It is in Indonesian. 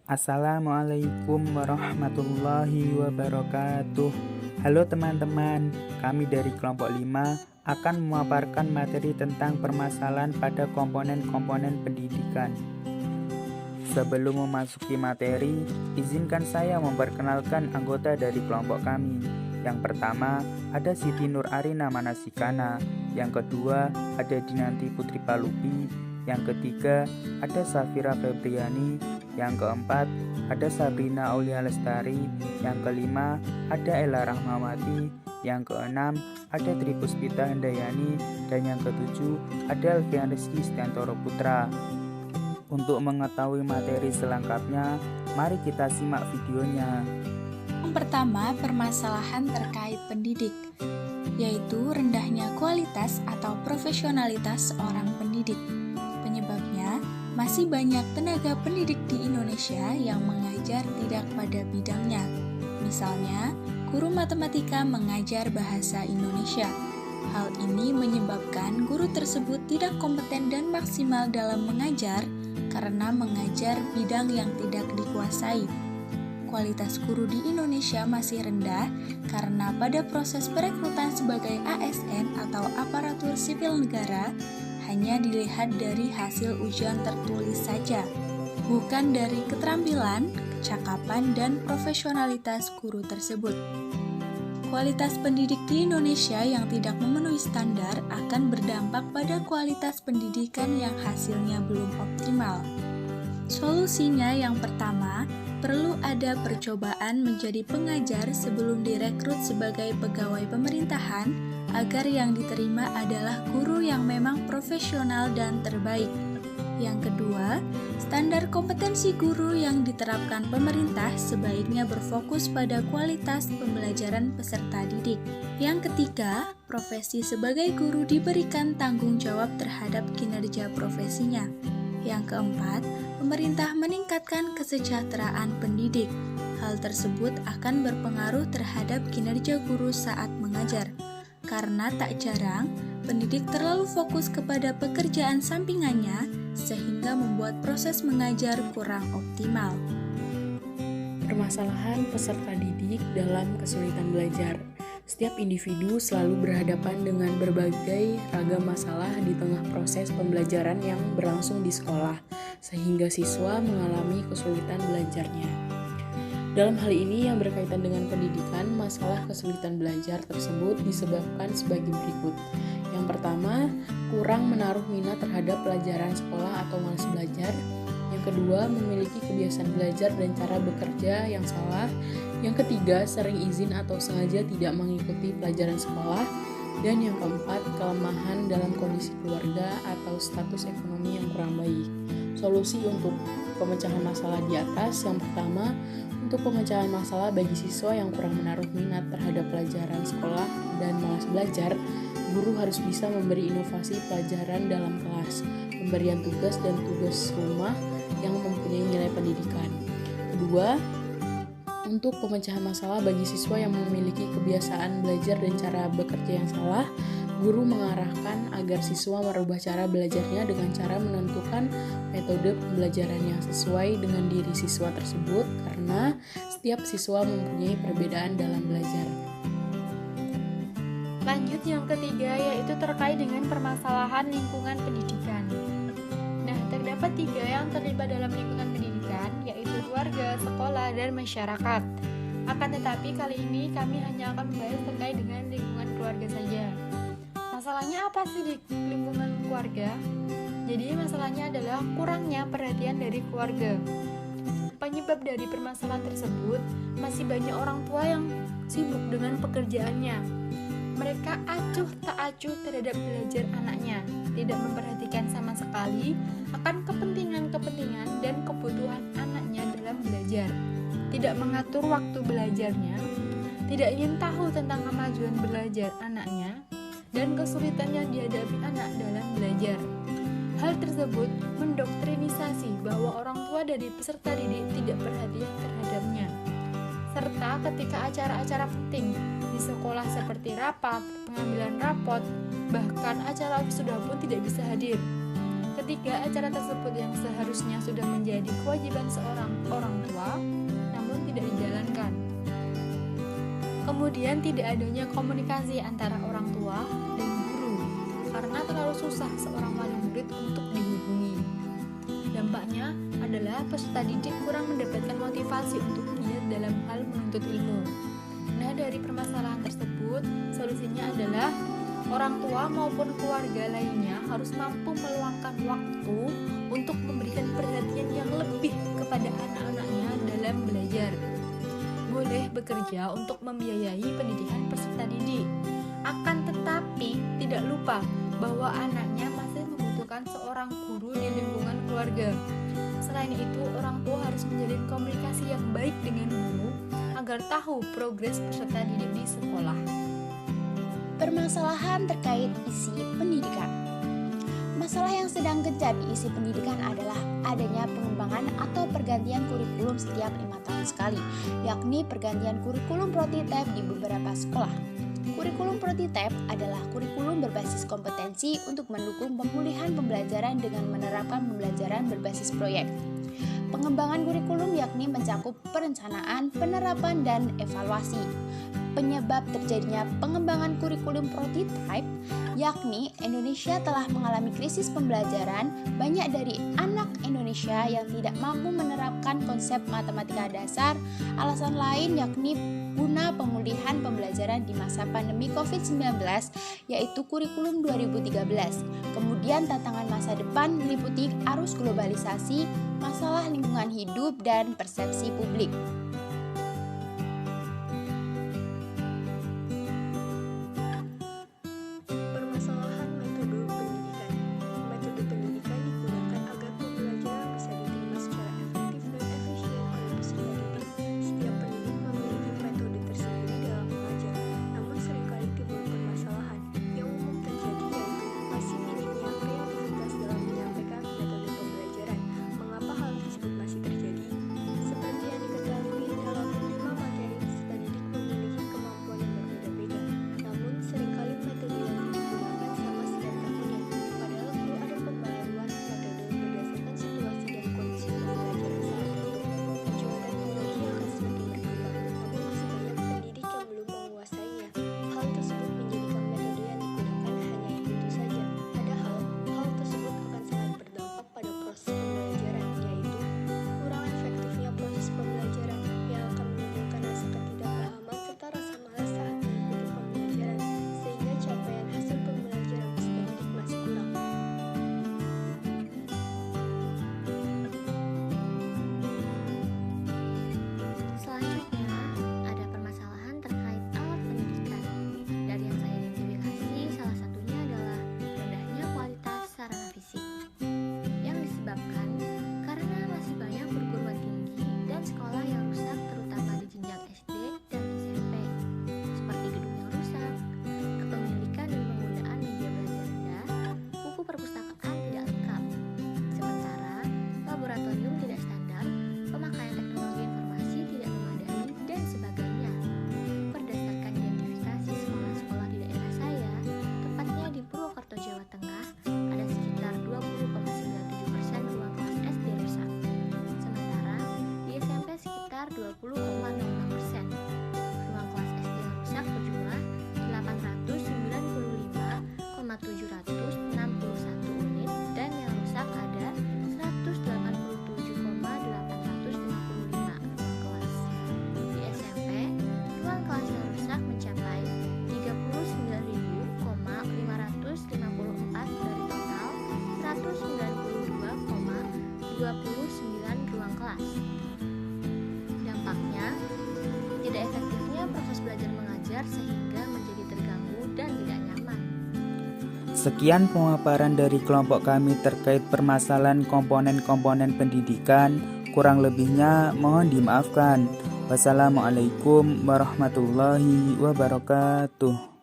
Assalamualaikum warahmatullahi wabarakatuh. Halo teman-teman, kami dari kelompok 5 akan memaparkan materi tentang permasalahan pada komponen-komponen pendidikan. Sebelum memasuki materi, izinkan saya memperkenalkan anggota dari kelompok kami. Yang pertama, ada Siti Nur Arina Manasikana. Yang kedua, ada Dinanti Putri Palupi. Yang ketiga, ada Safira Febriani. Yang keempat, ada Sabrina Aulia Lestari. Yang kelima, ada Ella Rahmawati. Yang keenam, ada Tri Puspita Handayani. Dan yang ketujuh, ada Alfian Rizky Stiantoro Putra. Untuk mengetahui materi selengkapnya, mari kita simak videonya. Yang pertama, permasalahan terkait pendidik, yaitu rendahnya kualitas atau profesionalitas seorang pendidik. Penyebabnya, masih banyak tenaga pendidik di Indonesia yang mengajar tidak pada bidangnya. Misalnya, guru matematika mengajar bahasa Indonesia. Hal ini menyebabkan guru tersebut tidak kompeten dan maksimal dalam mengajar karena mengajar bidang yang tidak dikuasai. Kualitas guru di Indonesia masih rendah karena pada proses perekrutan sebagai ASN atau aparatur sipil negara hanya dilihat dari hasil ujian tertulis saja, bukan dari keterampilan, kecakapan, dan profesionalitas guru tersebut. Kualitas pendidik di Indonesia yang tidak memenuhi standar akan berdampak pada kualitas pendidikan yang hasilnya belum optimal. Solusinya yang pertama, perlu ada percobaan menjadi pengajar sebelum direkrut sebagai pegawai pemerintahan agar yang diterima adalah guru yang memang profesional dan terbaik. Yang kedua, standar kompetensi guru yang diterapkan pemerintah sebaiknya berfokus pada kualitas pembelajaran peserta didik. Yang ketiga, profesi sebagai guru diberikan tanggung jawab terhadap kinerja profesinya. Yang keempat, pemerintah meningkatkan kesejahteraan pendidik. Hal tersebut akan berpengaruh terhadap kinerja guru saat mengajar. Karena tak jarang, pendidik terlalu fokus kepada pekerjaan sampingannya sehingga membuat proses mengajar kurang optimal. Permasalahan peserta didik dalam kesulitan belajar. Setiap individu selalu berhadapan dengan berbagai ragam masalah di tengah proses pembelajaran yang berlangsung di sekolah, sehingga siswa mengalami kesulitan belajarnya. Dalam hal ini yang berkaitan dengan pendidikan, masalah kesulitan belajar tersebut disebabkan sebagai berikut. Yang pertama, kurang menaruh minat terhadap pelajaran sekolah atau malas belajar. Yang kedua, memiliki kebiasaan belajar dan cara bekerja yang salah. Yang ketiga, sering izin atau sengaja tidak mengikuti pelajaran sekolah. Dan yang keempat, kelemahan dalam kondisi keluarga atau status ekonomi yang kurang baik. Solusi untuk pemecahan masalah di atas, yang pertama, untuk pemecahan masalah bagi siswa yang kurang menaruh minat terhadap pelajaran sekolah dan malas belajar, guru harus bisa memberi inovasi pelajaran dalam kelas, pemberian tugas dan tugas rumah yang mempunyai nilai pendidikan. Kedua, untuk pemecahan masalah bagi siswa yang memiliki kebiasaan belajar dan cara bekerja yang salah, guru mengarahkan agar siswa merubah cara belajarnya dengan cara menentukan metode pembelajaran yang sesuai dengan diri siswa tersebut karena setiap siswa mempunyai perbedaan dalam belajar. Lanjut yang ketiga, yaitu terkait dengan permasalahan lingkungan pendidikan. Nah, terdapat 3 yang terlibat dalam lingkungan pendidikan, yaitu keluarga, sekolah, dan masyarakat. Akan tetapi kali ini kami hanya akan membahas terkait dengan lingkungan keluarga saja. Masalahnya apa sih di lingkungan keluarga? Jadi masalahnya adalah kurangnya perhatian dari keluarga. Penyebab dari permasalahan tersebut, masih banyak orang tua yang sibuk dengan pekerjaannya. Mereka acuh tak acuh terhadap belajar anaknya, tidak memperhatikan sama sekali akan kepentingan-kepentingan dan kebutuhan anaknya dalam belajar, tidak mengatur waktu belajarnya, tidak ingin tahu tentang kemajuan belajar anaknya, dan kesulitan yang dihadapi anak dalam belajar. Hal tersebut mendoktrinisasi bahwa orang tua dari peserta didik tidak perhatian terhadapnya, serta ketika acara-acara penting di sekolah seperti rapat, pengambilan rapot, bahkan acara wisuda pun tidak bisa hadir. Ketiga, acara tersebut yang seharusnya sudah menjadi kewajiban seorang orang Kemudian tidak adanya komunikasi antara orang tua dan guru karena terlalu susah seorang wali murid untuk dihubungi. Dampaknya adalah peserta didik kurang mendapatkan motivasi untuk giat dalam hal menuntut ilmu. Nah, dari permasalahan tersebut, solusinya adalah orang tua maupun keluarga lainnya harus mampu meluangkan waktu untuk memberikan perhatian yang lebih kepada anak-anaknya dalam belajar. Boleh bekerja untuk membiayai pendidikan peserta didik, akan tetapi tidak lupa bahwa anaknya masih membutuhkan seorang guru di lingkungan keluarga. Selain itu, orang tua harus menjalin komunikasi yang baik dengan guru agar tahu progres peserta didik di sekolah. Permasalahan terkait isi pendidikan. Masalah yang sedang gencar di isi pendidikan adalah adanya pengembangan atau pergantian kurikulum setiap 5 tahun sekali, yakni pergantian kurikulum prototipe di beberapa sekolah. Kurikulum prototipe adalah kurikulum berbasis kompetensi untuk mendukung pemulihan pembelajaran dengan menerapkan pembelajaran berbasis proyek. Pengembangan kurikulum yakni mencakup perencanaan, penerapan, dan evaluasi. Penyebab terjadinya pengembangan kurikulum prototipe yakni Indonesia telah mengalami krisis pembelajaran. Banyak dari anak Indonesia yang tidak mampu menerapkan konsep matematika dasar. Alasan lain yakni guna pemulihan pembelajaran di masa pandemi COVID-19, yaitu kurikulum 2013. Kemudian tantangan masa depan meliputi arus globalisasi, masalah lingkungan hidup, dan persepsi publik. Permasalahan metode pendidikan. Metode pendidikan digunakan agar pembelajaran bisa diterima secara efektif dan efisien oleh peserta didik. Setiap pendidik memiliki metode tersendiri dalam mengajar, namun seringkali timbul permasalahan. Yang umum terjadi yaitu masih minimnya kreativitas dalam menyampaikan metode pembelajaran. Mengapa hal tersebut masih terjadi? Seperti yang diketahui, dalam menerima materi, peserta didik memiliki kemampuan yang berbeda-beda. Namun seringkali metode yang digunakan sama setiap tahunnya, padahal perlu ada pembaruan metode berdasarkan situasi dan kondisi pembelajaran saat itu. Kemajuan teknologi akan semakin berkembang, namun masih banyak pendidik yang belum menguasainya. Hal tersebut menjadikan metode yang digunakan hanya yang itu saja. Padahal, hal tersebut akan sangat berdampak pada proses pembelajaran, yaitu kurang efektifnya proses pembelajaran yang akan menimbulkan rasa ketidakpahaman serta rasa malas saat mengikuti pembelajaran, sehingga capaian hasil pembelajaran peserta didik masih kurang. Selanjutnya, ada permasalahan terkait alat pendidikan. Dari yang saya identifikasi, salah satunya adalah rendahnya kualitas sarana fisik, yang disebabkan karena masih banyak perguruan tinggi dan sekolah yang rusak, terutama di jenjang SD dan SMP, seperti gedung yang rusak, kepemilikan dan penggunaan media belajar rendah, buku perpustakaan tidak lengkap, sementara laboratorium tidak standar, pemakaian teknologi informasi tidak memadai, dan sebagainya. Berdasarkan identifikasi sekolah-sekolah di daerah saya, tepatnya di Purwokerto, Jawa Tengah, ada sekitar 20,97% ruang kelas SD rusak. Sementara di SMP sekitar 20,06%. Ruang kelas SD yang rusak berjumlah 895,761 unit dan yang rusak ada 187,855 ruang kelas. Di SMP, ruang kelas yang rusak mencapai 39.554 dari total 192,29 ruang kelas. Dampaknya, tidak efektifnya proses belajar mengajar sehingga menjadi terganggu dan tidak nyaman. Sekian pemaparan dari kelompok kami terkait permasalahan komponen-komponen pendidikan. Kurang lebihnya mohon dimaafkan. Wassalamualaikum warahmatullahi wabarakatuh.